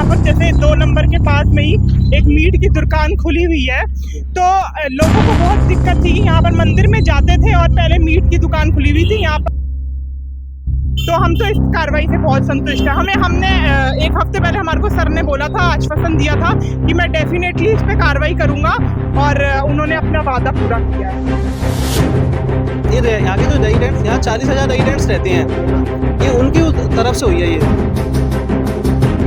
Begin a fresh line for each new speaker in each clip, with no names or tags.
यहाँ पर जैसे 2 नंबर के पास में ही एक मीट की दुकान खुली हुई है, तो लोगों को बहुत दिक्कत थी। यहाँ पर मंदिर में जाते थे और पहले मीट की दुकान खुली हुई थी यहाँ पर। तो हम तो इस कार्रवाई से बहुत संतुष्ट है। हमने एक हफ्ते पहले हमारे को सर ने बोला था, आश्वासन दिया था कि मैं डेफिनेटली इस पे कार्रवाई करूंगा, और उन्होंने अपना वादा पूरा किया है।
ये यहाँ के जो रेजिडेंट्स, यहाँ 40,000 रेजिडेंट्स रहते हैं, ये उनकी तरफ से हुई है ये।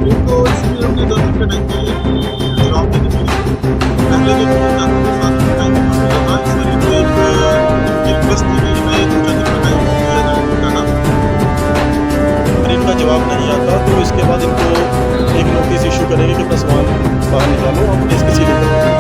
इनको इसलिए हमने 10 रुपये नहीं किए जवाब देने के लिए। पहले जो दुकानदारों के साथ टाइम था, इसलिए इनको एक रिक्वेस्ट थी कि मैं 2 दिन का टाइम दिया जाए बताना। अगर इनका जवाब नहीं आता तो इसके बाद इनको एक नोटिस इशू करेंगे कि अपना सामान बाहर निकालो, हम केस की सीलिंग करेंगे।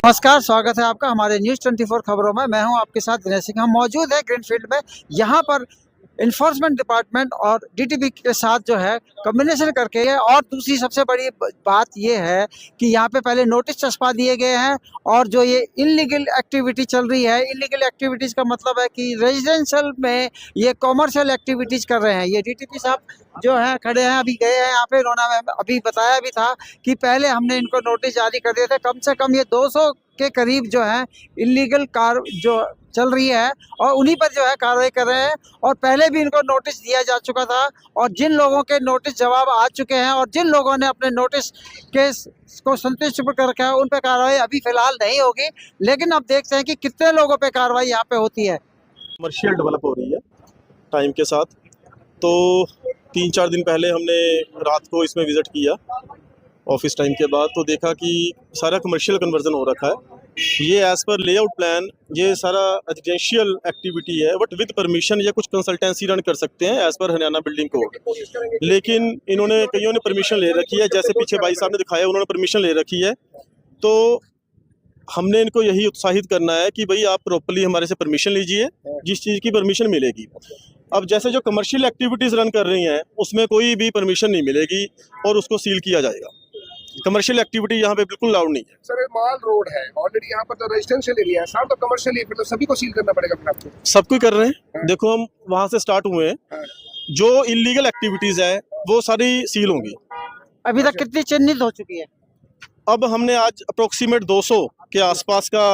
नमस्कार, स्वागत है आपका हमारे न्यूज़ 24 खबरों में। मैं हूं आपके साथ दिनेश सिंह। हम मौजूद है ग्रीनफील्ड में। यहां पर इन्फोर्समेंट डिपार्टमेंट और डीटीबी के साथ जो है कम्बिनेशन करके है। और दूसरी सबसे बड़ी बात ये है कि यहाँ पे पहले नोटिस चस्पा दिए गए हैं, और जो ये इनलीगल एक्टिविटी चल रही है, इनलीगल एक्टिविटीज़ का मतलब है कि रेजिडेंशियल में ये कॉमर्शियल एक्टिविटीज़ कर रहे हैं। ये डीटीपी साहब जो है खड़े हैं, अभी गए हैं यहाँ पे। उन्होंने अभी बताया भी था कि पहले हमने इनको नोटिस जारी कर दिए थे। कम से कम ये 200 के करीब जो है इलीगल कार जो चल रही है, और उन्हीं पर जो है कार्रवाई कर रहे हैं। और पहले भी इनको नोटिस दिया जा चुका था, और जिन लोगों के नोटिस जवाब आ चुके हैं और जिन लोगों ने अपने नोटिस केस को संतुष्ट कर रखा है, उन पर कार्रवाई अभी फिलहाल नहीं होगी। लेकिन अब देखते हैं कि कितने लोगों पे कार्रवाई यहाँ पे होती है।
कमर्शियल डेवलप हो रही है टाइम के साथ। तो 3-4 दिन पहले हमने रात को इसमें विज़िट किया ऑफिस टाइम के बाद, तो देखा कि सारा कमर्शियल कन्वर्जन हो रखा है। ये एज़ पर लेआउट प्लान ये सारा रेजिडेंशियल एक्टिविटी है, बट विद परमिशन या कुछ कंसल्टेंसी रन कर सकते हैं as per Haryana building code. लेकिन इन्होंने कईयों ने परमिशन ले रखी है, जैसे पीछे भाई साहब ने दिखाया, उन्होंने परमिशन ले रखी है। तो हमने इनको यही उत्साहित करना है कि भाई आप प्रॉपर्ली हमारे से परमिशन लीजिए, जिस चीज़ की परमिशन मिलेगी। अब जैसे जो कमर्शियल एक्टिविटीज़ रन कर रही हैं उसमें कोई भी परमिशन नहीं मिलेगी और उसको सील किया जाएगा। कमर्शियल एक्टिविटी यहाँ पे बिल्कुल अलाउड नहीं है।
सर माल रोड है ऑलरेडी, यहाँ पर तो रेजिडेंशियल एरिया है, साथ तो कमर्शियल एरिया, तो सभी को सील करना पड़ेगा फिर आपको।
सब कुछ कर रहे हैं। देखो हम वहाँ से स्टार्ट हुए हैं, जो इलीगल एक्टिविटीज़ है वो सारी सील होंगी।
अभी तक कितनी चिन्हित हो चुकी है?
अब हमने आज अप्रोक्सीमेट 200 के आसपास का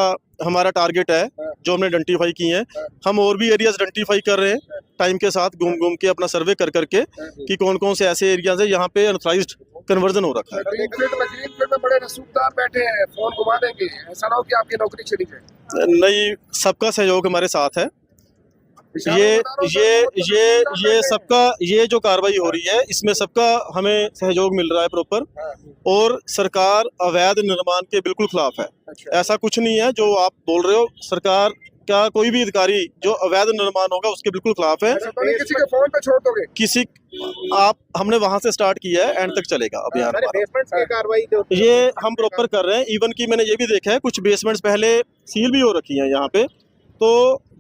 हमारा टारगेट है जो हमने आइडेंटिफाई किए हैं। हम और भी एरियाज आइडेंटिफाई कर रहे हैं टाइम के साथ, घूम घूम के अपना सर्वे कर करके कि कौन कौन से ऐसे एरियाज है यहाँ पे अनऑथराइज्ड कन्वर्जन हो रखा है।
ग्रीनफील्ड में बड़े रसूखदार बैठे हैं, फोन घुमा देंगे, ऐसा ना हो कि आपकी नौकरी चली जाए।
नहीं, सबका सहयोग हमारे साथ है। ये सबका, ये जो कार्रवाई हो रही है इसमें सबका हमें सहयोग मिल रहा है प्रॉपर। और सरकार अवैध निर्माण के बिल्कुल खिलाफ है। ऐसा कुछ नहीं है जो आप बोल रहे हो। सरकार का कोई भी अधिकारी जो अवैध निर्माण होगा उसके बिल्कुल खिलाफ है।
किसी के फोन पे छोड़ दोगे?
किसी हमने वहां से स्टार्ट किया है, एंड तक चलेगा अभियान हमारा।
कार्रवाई
ये हम प्रॉपर कर रहे हैं। इवन की मैंने ये भी देखा है कुछ बेसमेंट्स पहले सील भी हो रखी हैं यहाँ पे, तो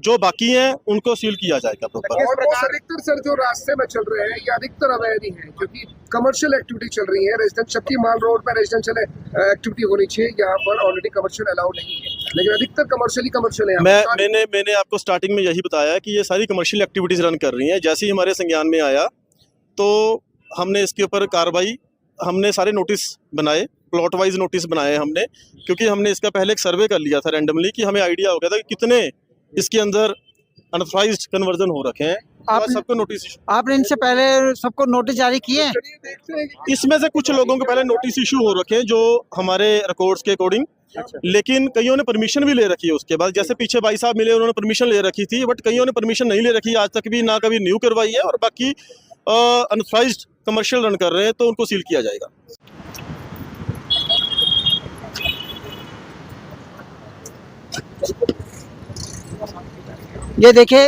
जो बाकी हैं उनको सील किया जाएगा प्रॉपर।
अधिकतर सर जो रास्ते में चल रहे हैं ये अधिकतर अवैध ही है, क्योंकि कमर्शियल एक्टिविटी चल रही है। रेजिडेंशियल, जबकि माल रोड पर रेजिडेंशियल एक्टिविटी होनी चाहिए, यहाँ पर ऑलरेडी कमर्शियल अलाउड नहीं है, लेकिन अधिकतर कमर्शियल है।
मैंने आपको स्टार्टिंग में यही बताया कि ये सारी कमर्शियल एक्टिविटीज रन कर रही हैं। जैसे ही हमारे संज्ञान में आया तो हमने इसके ऊपर कार्रवाई, हमने सारे नोटिस बनाए, प्लॉट वाइज नोटिस बनाए हमने, क्योंकि हमने इसका पहले एक सर्वे कर लिया था रैंडमली कि हमें आइडिया हो गया था कि कितने इसके अंदर अनऑथराइज्ड कन्वर्जन हो रखे हैं। सबको नोटिस,
आपने इनसे पहले सबको नोटिस जारी किए हैं?
इसमें से कुछ लोगों को पहले नोटिस इशू हो रखे हैं जो हमारे रिकॉर्ड्स के अकॉर्डिंग, लेकिन कईयों ने परमिशन भी ले रखी है उसके बाद। जैसे पीछे भाई साहब मिले, उन्होंने परमिशन ले रखी थी, बट कईयों ने परमिशन नहीं ले रखी आज तक भी, ना कभी न्यू करवाई है, और बाकी अनऑथराइज्ड कमर्शियल रन कर रहे हैं तो उनको सील किया जाएगा।
ये देखिए,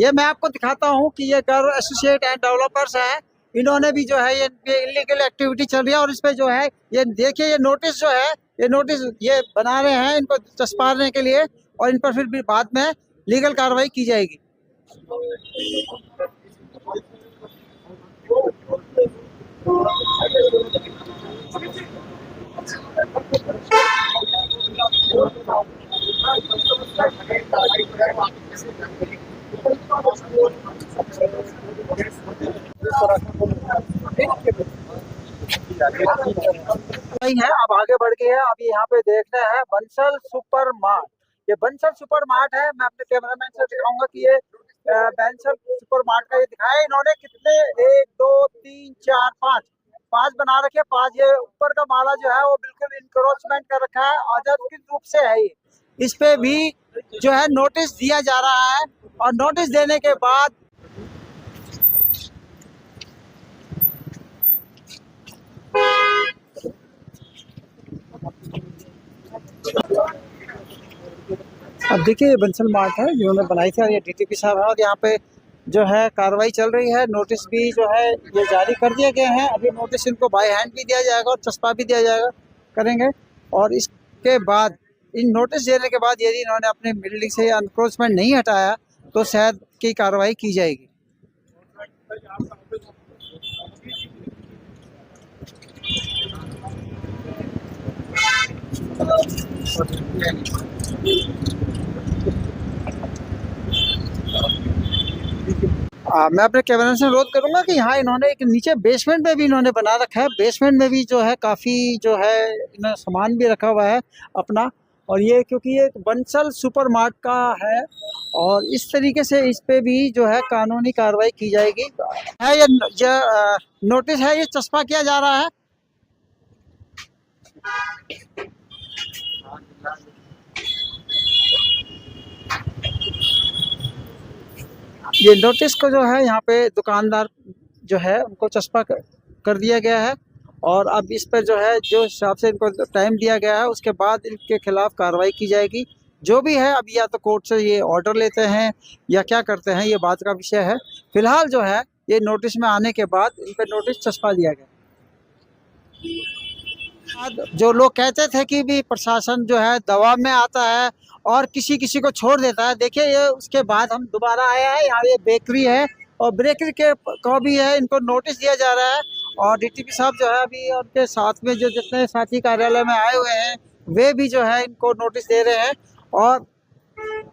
ये मैं आपको दिखाता हूँ कि ये घर एसोसिएट एंड डेवलपर्स हैं। इन्होंने भी जो है ये इलीगल एक्टिविटी चल रही है, और इस पे जो है ये देखिए, ये नोटिस जो है, ये नोटिस ये बना रहे हैं इनको चस्पाने के लिए, और इन पर फिर भी बाद में लीगल कार्रवाई की जाएगी। नहीं है, अब आगे बढ़ गए हैं। अब यहाँ पे देखना है बंसल सुपर मार्ट। ये बंसल सुपर मार्ट है। मैं अपने कैमरामैन से दिखाऊंगा कि ये बंसल सुपर मार्ट का ये दिखाया इन्होंने कितने 1 2 3 4 5 बना रखे। 5 ये ऊपर का माला जो है वो बिल्कुल इंक्रोचमेंट कर रखा है, अनाधिकृत रूप से है ये। इस पे भी जो है नोटिस दिया जा रहा है और नोटिस देने के बाद अब देखिए ये बंसल मार्ट है जिन्होंने बनाई थी और ये डीटीपी साहब है और यहाँ पे जो है कार्रवाई चल रही है। नोटिस भी जो है ये जारी कर दिए गए हैं। अभी नोटिस इनको बाय हैंड भी दिया जाएगा और चस्पा भी दिया जाएगा करेंगे। और इसके बाद इन नोटिस देने के बाद यदि इन्होंने अपनी बिल्डिंग से एनक्रोचमेंट नहीं हटाया तो शायद की कार्रवाई की जाएगी। मैं अपने कैमरा से अनुरोध करूंगा कि यहाँ इन्होंने एक नीचे बेसमेंट में भी इन्होंने बना रखा है। बेसमेंट में भी जो है काफ़ी जो है इन्होंने सामान भी रखा हुआ है अपना। और ये क्योंकि ये बंसल सुपर मार्ट का है और इस तरीके से इस पे भी जो है कानूनी कार्रवाई की जाएगी। है ये नोटिस है, ये चस्पा किया जा रहा है। ये नोटिस को जो है यहाँ पे दुकानदार जो है उनको चस्पा कर दिया गया है और अब इस पर जो है जो हिसाब से इनको टाइम दिया गया है उसके बाद इनके खिलाफ कार्रवाई की जाएगी। जो भी है अभी या तो कोर्ट से ये ऑर्डर लेते हैं या क्या करते हैं, ये बात का विषय है। फिलहाल जो है ये नोटिस में आने के बाद इन पर नोटिस चस्पा दिया गया। जो लोग कहते थे कि भी प्रशासन जो है दबाव में आता है और किसी किसी को छोड़ देता है, देखिए ये उसके बाद हम दोबारा आए हैं। यहाँ ये बेकरी है और बेकरी के को भी है इनको नोटिस दिया जा रहा है और डीटीपी साहब जो है अभी उनके साथ में जो जितने साथी कार्यालय में आए हुए हैं वे भी जो है इनको नोटिस दे रहे हैं। और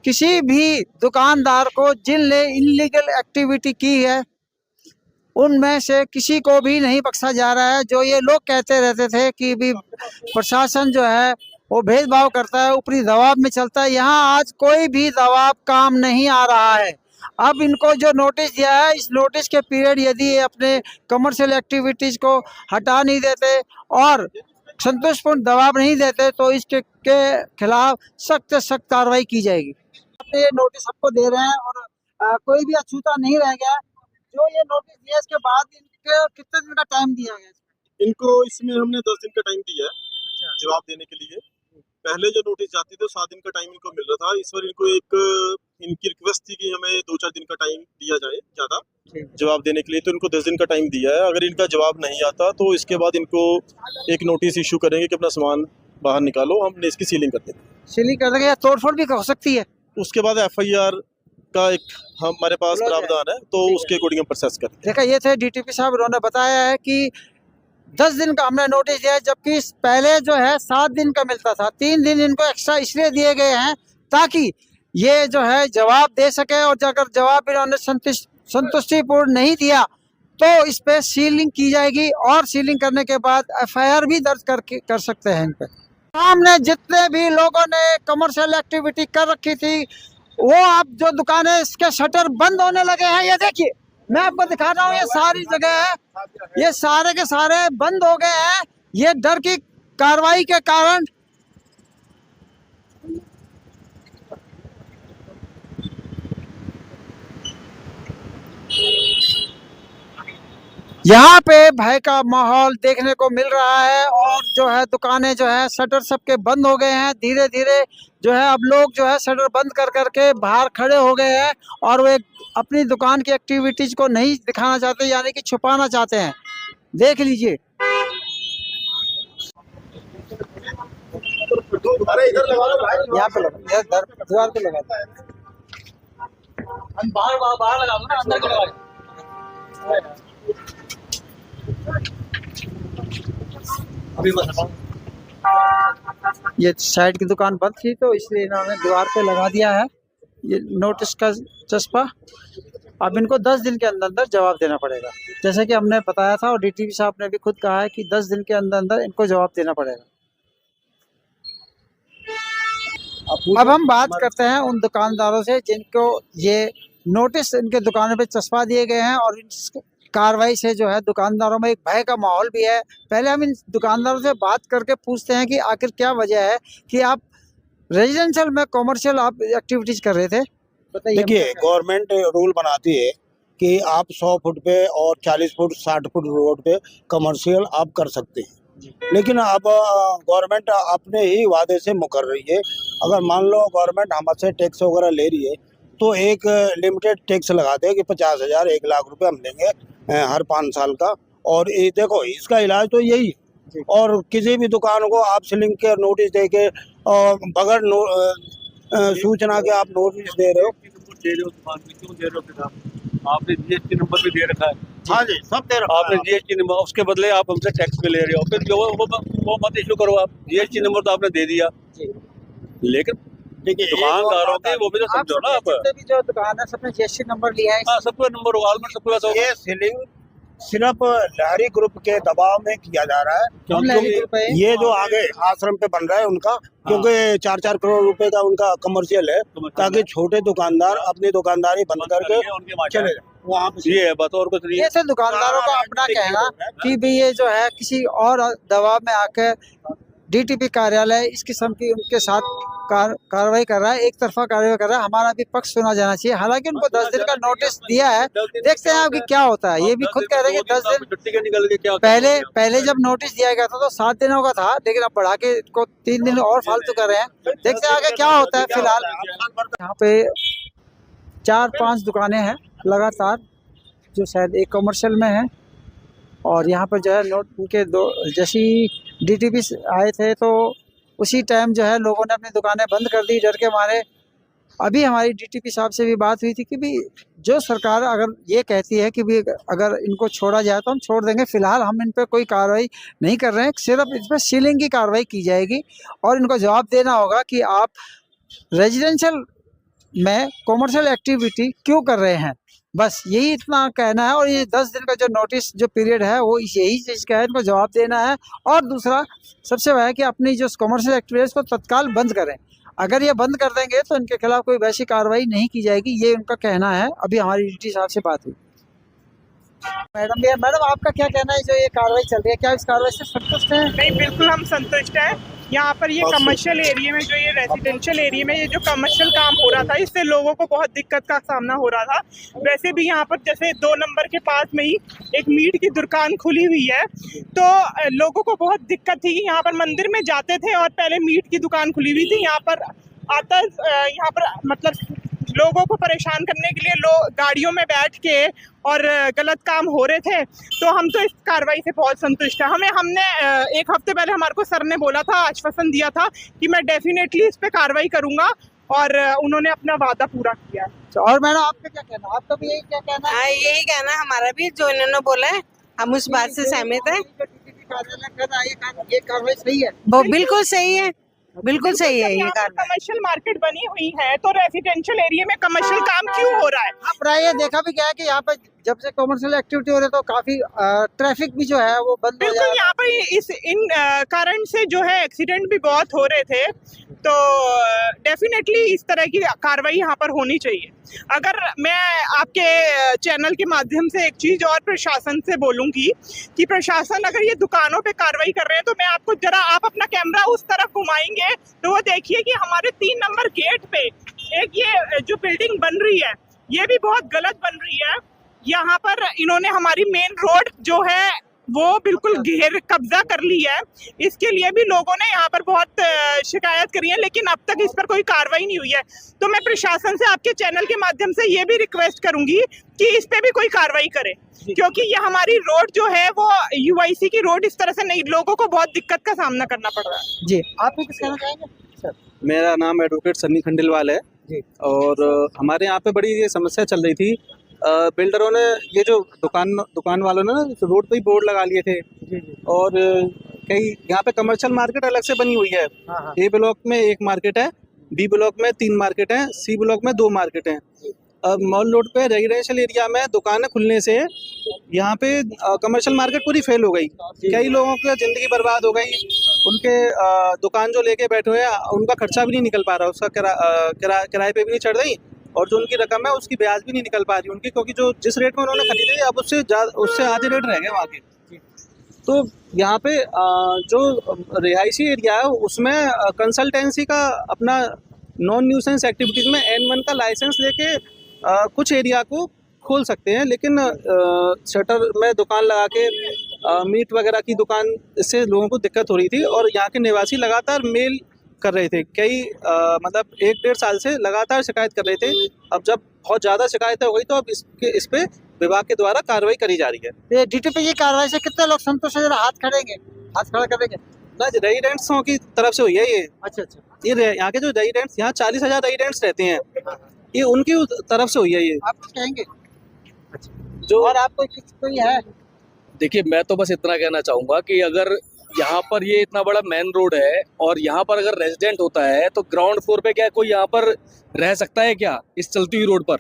किसी भी दुकानदार को जिनने इनलीगल एक्टिविटी की है उनमें से किसी को भी नहीं बख्शा जा रहा है। जो ये लोग कहते रहते थे कि भी प्रशासन जो है वो भेदभाव करता है, ऊपरी दबाव में चलता है, यहाँ आज कोई भी दबाव काम नहीं आ रहा है। अब इनको जो नोटिस दिया है इस नोटिस के पीरियड यदि ये अपने कमर्शियल एक्टिविटीज़ को हटा नहीं देते और संतोषपूर्ण दबाव नहीं देते तो इसके खिलाफ सख्त से सख्त कार्रवाई की जाएगी। ये नोटिस सबको दे रहे हैं और कोई भी अछूता नहीं रह गया। जो ये नोटिस दिया इसके बाद इनके कितने दिन का टाइम दिया गया?
इनको इसमें हमने 10 दिन का टाइम दिया है जवाब देने के लिए। पहले जो नोटिस जाती थी 7 दिन का टाइम इनको मिल रहा था। इस बार इनको इनकी रिक्वेस्ट थी कि हमें 2-4 दिन का टाइम दिया जाए ज़्यादा जवाब देने के लिए, तो इनको 10 दिन का टाइम दिया है। अगर इनका जवाब नहीं आता तो इसके बाद इनको एक नोटिस इशू करेंगे कि अपना सामान बाहर निकालो, हमने इसकी सीलिंग कर देंगे।
सीलिंग कर देंगे या तोड़फोड़ भी हो सकती है।
उसके बाद FIR का एक हमारे पास प्रावधान है तो उसके अकॉर्डिंग हम प्रोसेस करेंगे।
देखा ये थे डीटीपी साहब, उन्होंने बताया है कि 10 दिन का हमने नोटिस दिया है जबकि पहले जो है 7 दिन का मिलता था। 3 दिन इनको एक्स्ट्रा इसलिए दिए गए हैं ताकि ये जो है जवाब दे सके और अगर जवाब इन्होंने संतुष्टिपूर्ण नहीं दिया तो इस पे सीलिंग की जाएगी और सीलिंग करने के बाद FIR भी दर्ज कर सकते हैं इन पे। सामने जितने भी लोगों ने कमर्शियल एक्टिविटी कर रखी थी वो अब जो दुकानें इसके शटर बंद होने लगे हैं, ये देखिए मैं आपको दिखा रहा हूँ, ये सारी जगह है, ये सारे के सारे बंद हो गए हैं। ये डर की कार्रवाई के कारण यहाँ पे भय का माहौल देखने को मिल रहा है और जो है दुकानें जो है शटर सबके बंद हो गए हैं। धीरे धीरे जो है अब लोग जो है शटर बंद कर करके बाहर खड़े हो गए हैं और वे अपनी दुकान की एक्टिविटीज को नहीं दिखाना चाहते, यानी कि छुपाना चाहते हैं। देख लीजिए यहाँ पे लगा, दीवार पे लगा, बाहर लगा दो ना, अंदर के लगा। अभी बस ये साइड की दुकान बंद थी तो इसलिए इन्होंने दीवार पे लगा दिया है ये नोटिस का चस्पा। अब इनको 10 दिन के अंदर अंदर जवाब देना पड़ेगा, जैसे कि हमने बताया था और डीटीपी साहब ने भी खुद कहा है कि 10 दिन के अंदर अंदर इनको जवाब देना पड़ेगा। अब हम बात करते हैं उन दुकानदारों से जिनको ये नोटिस इनके दुकानों पे चस्पा दिए गए हैं, और इस कार्रवाई से जो है दुकानदारों में एक भय का माहौल भी है। पहले हम इन दुकानदारों से बात करके पूछते हैं कि आखिर क्या वजह है कि आप रेजिडेंशियल में कॉमर्शियल आप एक्टिविटीज कर रहे थे, बताइए।
देखिए, गवर्नमेंट रूल बनाती है कि आप 100 फुट पे और 40 फुट 60 फुट रोड पे कमर्शियल आप कर सकते हैं, लेकिन अब गवर्नमेंट अपने ही वादे से मुकर रही है। अगर मान लो गवर्नमेंट हमसे टैक्स वगैरह ले रही है तो एक लिमिटेड टैक्स लगाते हैं कि 50,000 1 लाख रुपए हम देंगे हर 5 साल का। और ये देखो, इसका इलाज तो यही है। और किसी भी दुकान को आप सीलिंग के नोटिस दे के बगैर सूचना के आप नोटिस दे रहे हो।
दुकान में क्यों दे रहे हो किताब? आपने जीएसटी नंबर भी दे रखा है।
हाँ जी, सब दे रखा
आपने जीएसटी नंबर, उसके बदले आप हमसे टैक्स भी ले रहे हो। फिर जो वो मत इशू करो। आप जीएसटी नंबर तो आपने दे दिया, लेकिन
देखिए
दुकानदारों के वो भी तो समझो ना। आप
जितने भी जो दुकान है सबने जीएसटी नंबर लिया है।
हाँ, सबका नंबर होगा, ऑलमोस्ट सबके पास होगा।
ये सीलिंग सिर्फ लहरी ग्रुप के दबाव में किया जा रहा है, क्योंकि ये जो आगे आश्रम पे बन रहा है उनका, क्योंकि 4-4 करोड़ रुपए का उनका कमर्शियल है, ताकि छोटे दुकानदार अपनी दुकानदारी बंद करके चले जाए वहाँ पे।
ये है बात, और कुछ नहीं है।
ये तो दुकानदारों का अपना कहना कि भी ये जो है किसी और दबाव में आके डीटीपी कार्यालय इस किस्म की उनके साथ कार्रवाई कर रहा है, एक तरफा कार्रवाई कर रहा है। हमारा भी पक्ष सुना जाना चाहिए। हालांकि उनको 10 दिन का नोटिस दिया है, देखते हैं अभी क्या होता है। ये भी खुद कह रहे हैं कि 10 दिन
छुट्टी के निकल के क्या
पहले जब नोटिस दिया गया था तो 7 दिनों का था, लेकिन अब बढ़ा के इसको 3 दिन और फालतू कर रहे हैं। देखते हैं आगे क्या होता है। फिलहाल यहाँ पे 4-5 दुकानें हैं लगातार जो शायद एक कमर्शियल में है, और यहाँ पर जो है नोट उनके जैसी डीटीपी आए थे तो उसी टाइम जो है लोगों ने अपनी दुकानें बंद कर दी डर के मारे। अभी हमारी डीटीपी साहब से भी बात हुई थी कि भी जो सरकार अगर ये कहती है कि भी अगर इनको छोड़ा जाए तो हम छोड़ देंगे। फिलहाल हम इन पर कोई कार्रवाई नहीं कर रहे हैं, सिर्फ इस पर सीलिंग की कार्रवाई की जाएगी और इनको जवाब देना होगा कि आप रेजिडेंशियल में कॉमर्शियल एक्टिविटी क्यों कर रहे हैं। बस यही इतना कहना है। और ये 10 दिन का जो नोटिस जो पीरियड है वो यही चीज़ का है, इनको जवाब देना है। और दूसरा सबसे बड़ा है कि अपनी जो कमर्शियल एक्टिविटीज़ को तत्काल बंद करें। अगर ये बंद कर देंगे तो इनके खिलाफ कोई वैसी कार्रवाई नहीं की जाएगी, ये उनका कहना है। अभी हमारी डीटी साहब से बात हुई। मैडम आपका क्या कहना है, जो ये कार्रवाई चल रही है, क्या इस कार्रवाई से संतुष्ट है?
नहीं, बिल्कुल हम संतुष्ट हैं। यहाँ पर ये कमर्शियल एरिया में जो ये रेजिडेंशियल एरिया में ये जो कमर्शियल काम हो रहा था, इससे लोगों को बहुत दिक्कत का सामना हो रहा था। वैसे भी यहाँ पर जैसे 2 नंबर के पास में ही एक मीट की दुकान खुली हुई है, तो लोगों को बहुत दिक्कत थी कि यहाँ पर मंदिर में जाते थे और पहले मीट की दुकान खुली हुई थी। यहाँ पर यहाँ पर मतलब लोगों को परेशान करने के लिए लोग गाड़ियों में बैठ के और गलत काम हो रहे थे। तो हम तो इस कार्रवाई से बहुत संतुष्ट हैं। हमने 1 हफ्ते पहले हमारे को सर ने बोला था, आश्वासन दिया था कि मैं डेफिनेटली इस पे कार्रवाई करूंगा, और उन्होंने अपना वादा पूरा किया।
और मैडम आपका क्या कहना है? आपका भी यही क्या कहना है?
हाँ, यही कहना है हमारा भी, जो इन्होंने बोला है हम उस बात से सहमत है।
ये कार्रवाई सही है?
वो बिल्कुल सही है, बिल्कुल सही है। ये कार्रवाई
कमर्शियल मार्केट बनी हुई है तो रेजिडेंशियल एरिया में कमर्शियल काम क्यों हो रहा है?
अब प्राय देखा भी गया है कि यहाँ पर जब से कमर्शियल एक्टिविटी हो रही है तो काफी ट्रैफिक भी जो है वो बंद हो
बिल्कुल। यहाँ पर इन कारण से जो है एक्सीडेंट भी बहुत हो रहे थे, तो डेफिनेटली इस तरह की कार्रवाई यहाँ पर होनी चाहिए। अगर मैं आपके चैनल के माध्यम से एक चीज़ और प्रशासन से बोलूँगी कि प्रशासन अगर ये दुकानों पे कार्रवाई कर रहे हैं तो मैं आपको जरा आप अपना कैमरा उस तरफ घुमाएंगे तो वो देखिए कि हमारे 3 नंबर गेट पे एक ये जो बिल्डिंग बन रही है ये भी बहुत गलत बन रही है। यहाँ पर इन्होंने हमारी मेन रोड जो है वो बिल्कुल घेर कब्जा कर ली है। इसके लिए भी लोगों ने यहाँ पर बहुत शिकायत करी है, लेकिन अब तक इस पर कोई कार्रवाई नहीं हुई है। तो मैं प्रशासन से आपके चैनल के माध्यम से ये भी रिक्वेस्ट करूंगी कि इस पे भी कोई कार्रवाई करे, क्योंकि ये हमारी रोड जो है वो यूआईसी की रोड इस तरह से नहीं, लोगों को बहुत दिक्कत का सामना करना पड़ रहा है।
जी, आप भी कुछ कहना चाहेंगे सर?
मेरा नाम एडवोकेट सन्नी खंडेलवाल है
जी।
और हमारे यहाँ पे बड़ी ये समस्या चल रही थी। बिल्डरों ने ये जो दुकान वालों ने रोड पे ही बोर्ड लगा लिए थे और कई यहाँ पे कमर्शियल मार्केट अलग से बनी हुई है।
हाँ हाँ
ए ब्लॉक में एक मार्केट है, बी ब्लॉक में 3 मार्केट हैं, सी ब्लॉक में 2 मार्केट हैं। अब मॉल रोड पे रेजिडेंशियल एरिया में दुकानें खुलने से यहाँ पे कमर्शियल मार्केट पूरी फेल हो गई। कई लोगों की ज़िंदगी बर्बाद हो गई, उनके दुकान जो लेके बैठे हुए हैं उनका खर्चा भी नहीं निकल पा रहा, उसका किराए पे भी नहीं चढ़ रही, और जो उनकी रकम है उसकी ब्याज भी नहीं निकल पा रही उनकी, क्योंकि जो जिस रेट में उन्होंने खरीदी अब उससे आधे रेट रह गए वहाँ के। तो यहाँ पे जो रिहायशी एरिया है उसमें कंसल्टेंसी का अपना नॉन न्यूसेंस एक्टिविटीज़ में N1 का लाइसेंस लेके कुछ एरिया को खोल सकते हैं, लेकिन शटर में दुकान लगा के मीट वगैरह की दुकान, इससे लोगों को दिक्कत हो रही थी और यहाँ के निवासी लगातार मेल कर रहे थे। कई मतलब 1-1.5 साल से लगातार शिकायत कर रहे थे। अब जब बहुत ज़्यादा शिकायतें हो गई तो अब इस पे विभाग के द्वारा कार्रवाई करी जा रही है।
ये DTP की कार्रवाई से कितने लोग संतुष्ट हैं, जरा हाथ खड़ा करेंगे?
ना रेजिडेंट्सों की तरफ से हुई है ये।
अच्छा अच्छा,
ये यहाँ के जो रेजिडेंट्स, यहाँ 40,000 रेजिडेंट्स रहते हैं, ये उनकी तरफ से हुई है ये।
आप कुछ कहेंगे?
जो
और आपको कोई है?
देखिए, मैं तो बस इतना कहना चाहूँगा कि अगर यहाँ पर ये इतना बड़ा मेन रोड है और यहाँ पर अगर रेजिडेंट होता है तो ग्राउंड फ्लोर पे क्या कोई यहाँ पर रह सकता है क्या इस चलती हुई रोड पर?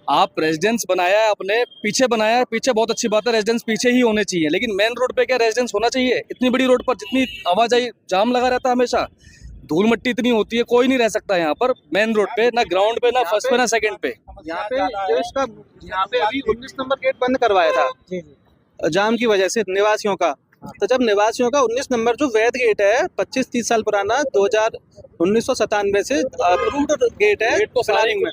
आप रेजिडेंस बनाया है, अपने पीछे बनाया है, पीछे बहुत अच्छी बात है, रेजिडेंस पीछे ही होने चाहिए, लेकिन मेन रोड पे क्या रेजिडेंस होना चाहिए? इतनी बड़ी रोड पर जितनी आवाजाही जाम लगा रहता है हमेशा, धूल मिट्टी इतनी होती है, कोई नहीं रह सकता यहाँ पर मेन रोड पे, ना ग्राउंड पे, ना फर्स्ट पे, ना सेकंड पे।
यहाँ पे जो इसका यहाँ पे अभी 19 नंबर गेट बंद करवाया था जाम की वजह से निवासियों का। तो जब निवासियों का 19 नंबर जो वैध गेट है 25-30 साल पुराना 1997 से अप्रूव्ड गेट है प्लानिंग में,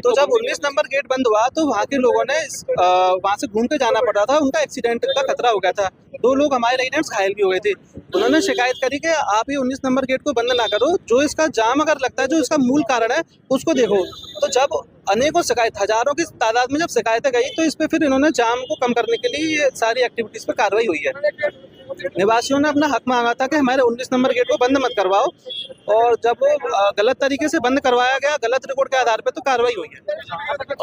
तो जब 19 नंबर गेट बंद हुआ तो वहाँ के लोगों ने वहाँ से घूम के जाना पड़ रहा था, उनका एक्सीडेंट का खतरा हो गया था, 2 लोग हमारे रेजिडेंट्स घायल भी हो गए थे। उन्होंने शिकायत करी कि आप ये 19 नंबर गेट को बंद ना करो, जो इसका जाम अगर लगता है, जो इसका मूल कारण है उसको देखो। तो जब अनेकों शिकायत, हजारों की तादाद में जब शिकायतें गई तो इस पे फिर इन्होंने जाम को कम करने के लिए ये सारी एक्टिविटीज पे कार्रवाई हुई है। निवासियों ने अपना हक मांगा था कि हमारे 19 नंबर गेट को बंद मत करवाओ, और जब वो गलत तरीके से बंद करवाया गया, गलत रिपोर्ट के आधार पे, तो कार्रवाई हुई है।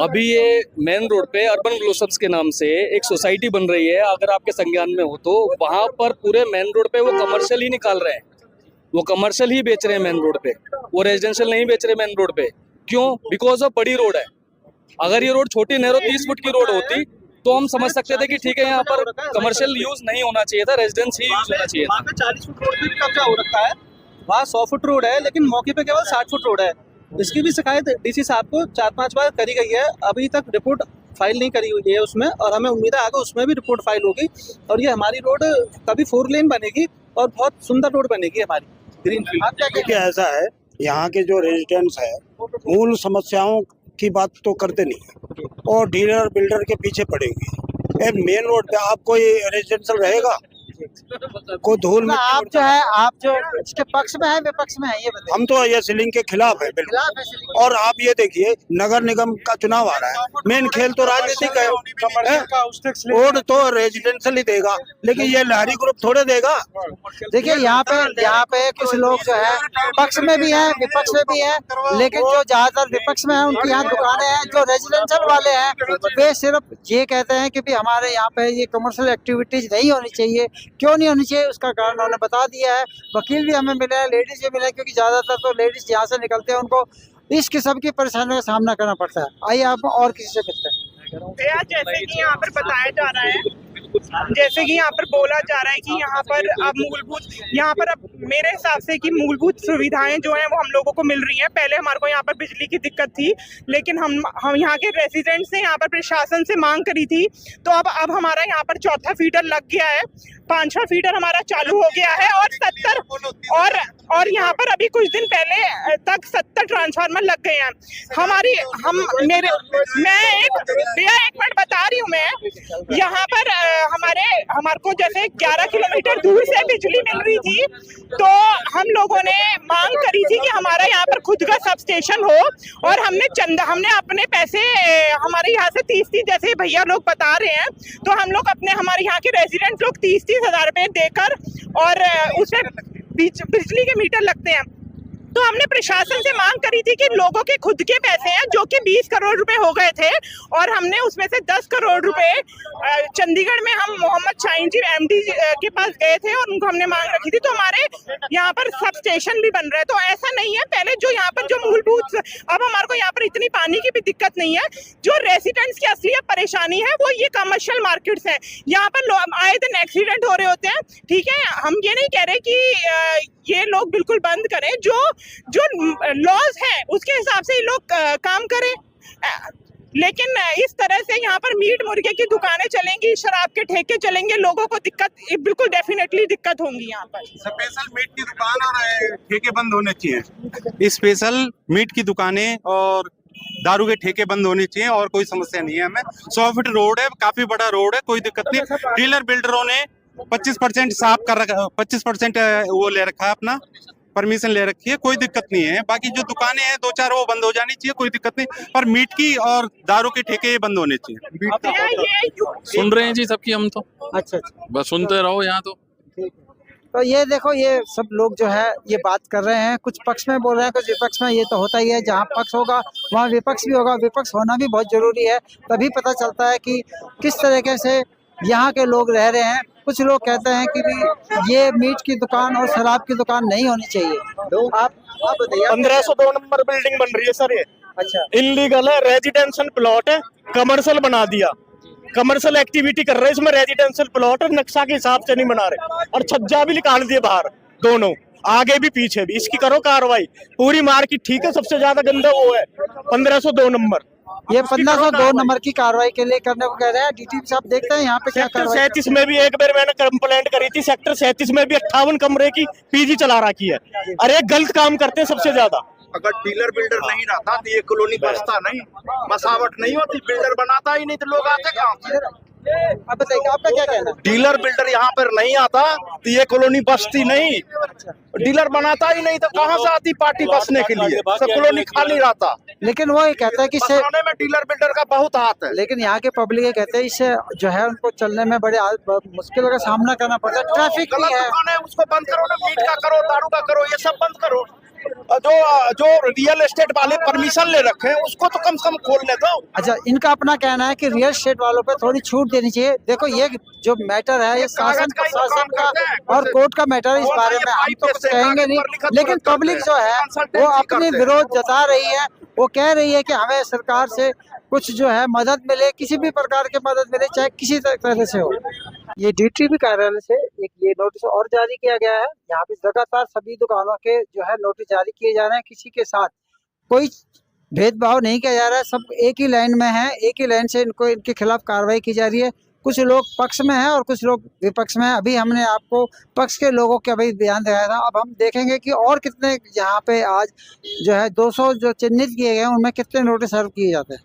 अभी ये मेन रोड पे अर्बन ब्लॉसम्स के नाम से एक सोसाइटी बन रही है, अगर आपके संज्ञान में हो तो वहाँ पर पूरे मेन रोड पे वो कमर्शियल ही निकाल रहे हैं, वो कमर्शियल ही बेच रहे हैं मेन रोड पे, वो रेजिडेंशियल नहीं बेच रहे मेन रोड पे। क्यों? बिकॉज ऑफ बड़ी रोड है। अगर ये रोड छोटी नैरो 30 फुट की रोड होती तो हम समझ सकते थे कि ठीक है यहाँ पर कमर्शियल यूज नहीं होना चाहिए था, रेजिडेंस ही यूज होना चाहिए था।
वहाँ पे 40 फुट रोड पे भी कब्जा हो रखा है, वहाँ 100 फुट रोड है, लेकिन मौके पे केवल 60 फुट रोड है। इसकी भी शिकायत डीसी साहब को 4-5 बार करी गई है, अभी तक रिपोर्ट फाइल नहीं करी हुई है उसमें, और हमें उम्मीद है आगे उसमें भी रिपोर्ट फाइल होगी और ये हमारी रोड कभी 4 लेन बनेगी और बहुत सुंदर रोड बनेगी हमारी ग्रीन फील्ड।
देखिए, ऐसा है, यहाँ के जो रेजिडेंट्स है मूल समस्याओं की बात तो करते नहीं और डीलर बिल्डर के पीछे पड़े हुए। मेन रोड पे आप कोई रेजिडेंशियल रहेगा, कोई धूल में
आप जो है, आप जो इसके पक्ष में है विपक्ष में है, ये बताइए।
हम तो ये सीलिंग के खिलाफ है बिल्कुल। और आप ये देखिए, नगर निगम का चुनाव आ रहा है, मेन खेल तो राजनीतिक है, वोट तो रेजिडेंशियल ही देगा, लेकिन ये लहरी ग्रुप थोड़े देगा।
देखिए, यहाँ पे कुछ लोग जो है पक्ष में भी हैं, विपक्ष में भी हैं, लेकिन जो ज्यादातर विपक्ष में है उनकी यहाँ दुकानें हैं। जो रेजिडेंशियल वाले हैं वे सिर्फ ये कहते हैं कि भी हमारे यहाँ पे ये कमर्शियल एक्टिविटीज नहीं होनी चाहिए। क्यों नहीं होनी चाहिए उसका कारण उन्होंने बता दिया है। वकील भी हमें मिले हैं, लेडीज भी मिले हैं, क्योंकि ज्यादातर तो लेडीज यहाँ से निकलते हैं, उनको इस किस्म की परेशानियों का सामना करना पड़ता है। आइए आप और किसी से मिलते हैं।
जैसे कि यहाँ पर बताया जा रहा है, जैसे कि यहाँ पर बोला जा रहा है कि यहाँ पर अब मेरे हिसाब से कि मूलभूत सुविधाएं जो हैं वो हम लोगों को मिल रही हैं। पहले हमारे को यहाँ पर बिजली की दिक्कत थी, लेकिन हम यहाँ के रेजिडेंट्स ने यहाँ पर प्रशासन से मांग करी थी, तो अब हमारा यहाँ पर 4था फीडर लग गया है, 5वां फीडर हमारा चालू हो गया है, और 70 और यहाँ पर अभी कुछ दिन पहले तक 70 ट्रांसफार्मर लग गए हैं। मैं एक मिनट बता रही हूँ। मैं यहाँ पर हमारे को जैसे 11 किलोमीटर दूर से बिजली मिल रही थी, तो हम लोगों ने मांग करी थी कि हमारा यहाँ पर खुद का सब स्टेशन हो, और हमने अपने पैसे हमारे यहाँ से 30 जैसे भैया लोग बता रहे हैं, तो हम लोग हमारे यहाँ के रेजिडेंट लोग 30 हज़ार रुपए देकर और उसमें बिजली के मीटर लगते हैं। तो हमने प्रशासन से मांग करी थी कि लोगों के खुद के पैसे हैं जो कि 20 करोड़ रुपए हो गए थे, और हमने उसमें से 10 करोड़ रुपए चंडीगढ़ में हम मोहम्मद शाहीन जी एमडी के पास गए थे और उनको हमने मांग रखी थी। तो हमारे यहाँ पर सब स्टेशन भी बन रहे हैं, तो ऐसा नहीं है पहले जो यहाँ पर जो मूलभूत, अब हमारे को यहाँ पर इतनी पानी की भी दिक्कत नहीं है। जो रेसिडेंट्स की असली परेशानी है वो ये कमर्शियल मार्केट्स है। यहाँ पर आए दिन एक्सीडेंट हो रहे होते हैं, ठीक है, हम ये नहीं कह रहे कि ये लोग बिल्कुल बंद करें, जो लॉज है उसके हिसाब से ये लोग काम करें, लेकिन इस तरह से यहाँ पर मीट मुर्गे की दुकानें चलेंगी, शराब के ठेके चलेंगे, लोगों को दिक्कत बिल्कुल डेफिनेटली दिक्कत होंगी। यहाँ पर
स्पेशल मीट की दुकान और ठेके बंद होने चाहिए। स्पेशल मीट की दुकानें और दारू के ठेके बंद होने चाहिए, और कोई समस्या नहीं है हमें। 100 फीट रोड है, काफी बड़ा रोड है, कोई दिक्कत नहीं। डीलर बिल्डरों ने 25% साफ कर रखा, 25% वो ले रखा है, अपना परमिशन ले रखी है, कोई दिक्कत नहीं है। बाकी जो दुकानें हैं 2-4 वो बंद हो जानी चाहिए, कोई दिक्कत नहीं, पर मीट की और दारू के ठेके ये बंद होने चाहिए।
सुन रहे हैं जी सबकी हम तो,
अच्छा,
बस सुनते रहो यहाँ तो।
तो ये देखो, ये सब लोग जो है ये बात कर रहे हैं, कुछ पक्ष में बोल रहे हैं, कुछ विपक्ष में। ये तो होता ही है, जहाँ पक्ष होगा वहाँ विपक्ष भी होगा। विपक्ष होना भी बहुत जरूरी है, तभी पता चलता है कि किस तरीके से यहाँ के लोग रह रहे हैं। कुछ लोग कहते हैं कि भी ये मीट की दुकान और शराब की दुकान नहीं होनी चाहिए। आप बताइए।
1502 नंबर बिल्डिंग बन रही है सर, ये
अच्छा,
इनलीगल है, रेजिडेंशियल प्लॉट है, कमर्शियल बना दिया, कमर्शियल एक्टिविटी कर रहे हैं इसमें। रेजिडेंशियल प्लॉट है, नक्शा के हिसाब से नहीं बना रहे, और छज्जा भी निकाल दिए बाहर, दोनों आगे भी पीछे भी। इसकी करो कार्रवाई, पूरी मार्केट ठीक है, सबसे ज्यादा गंदा वो है 1502 नंबर।
ये 1502 नंबर की कार्रवाई के लिए करने को कह रहे हैं डीटीपी साहब। देखते हैं यहाँ पे क्या
सेक्टर
कार्रवाई।
37 में भी एक बार मैंने कंप्लेंट करी थी, सेक्टर 37 में भी 58 कमरे की पीजी चला रखी है। अरे गलत काम करते हैं सबसे ज्यादा।
अगर डीलर बिल्डर नहीं रहता तो ये कॉलोनी बसता नहीं, बसावट नहीं होती। बिल्डर बनाता ही नहीं तो लोग आते कहाँ से?
अब बताइए, आपका क्या कहना है?
डीलर बिल्डर यहाँ पर नहीं आता तो ये कॉलोनी बसती नहीं। डीलर बनाता ही नहीं तो कहाँ से आती पार्टी बसने के लिए? सब कॉलोनी खाली रहता।
लेकिन वो ये कहता है कि इससे,
बसाने में डीलर बिल्डर का बहुत हाथ है।
लेकिन यहाँ के पब्लिक ये कहते हैं इससे जो है उनको चलने में बड़े मुश्किलों का सामना करना पड़ता है। ट्रैफिक भी है।
दुकान है उसको बंद करो ना, मीट का करो, दारू का करो, ये सब बंद करो। जो रियल एस्टेट वाले परमिशन ले रखे हैं उसको तो कम से कम खोलने दो।
अच्छा, इनका अपना कहना है कि रियल एस्टेट वालों पे थोड़ी छूट देनी चाहिए। देखो, ये जो मैटर है ये शासन प्रशासन का और कोर्ट का मैटर है, इस बारे में हम तो कुछ कहेंगे नहीं, लेकिन पब्लिक जो है वो अपनी विरोध जता रही है। वो कह रही है कि हमें सरकार से कुछ जो है मदद मिले, किसी भी प्रकार की मदद मिले, चाहे किसी तरह से हो। ये डीटीपी कार्यालय से एक ये नोटिस और जारी किया गया है। यहाँ पे लगातार सभी दुकानों के जो है नोटिस जारी किए जा रहे हैं, किसी के साथ कोई भेदभाव नहीं किया जा रहा है, सब एक ही लाइन में है, एक ही लाइन से इनको इनके खिलाफ कार्रवाई की जा रही है। कुछ लोग पक्ष में हैं और कुछ लोग विपक्ष में हैं। अभी हमने आपको पक्ष के लोगों के अभी बयान दिखाया था, अब हम देखेंगे कि और कितने यहाँ पे आज जो है 200 जो चिन्हित किए गए हैं उनमें कितने नोटिस सर्व किए जाते हैं।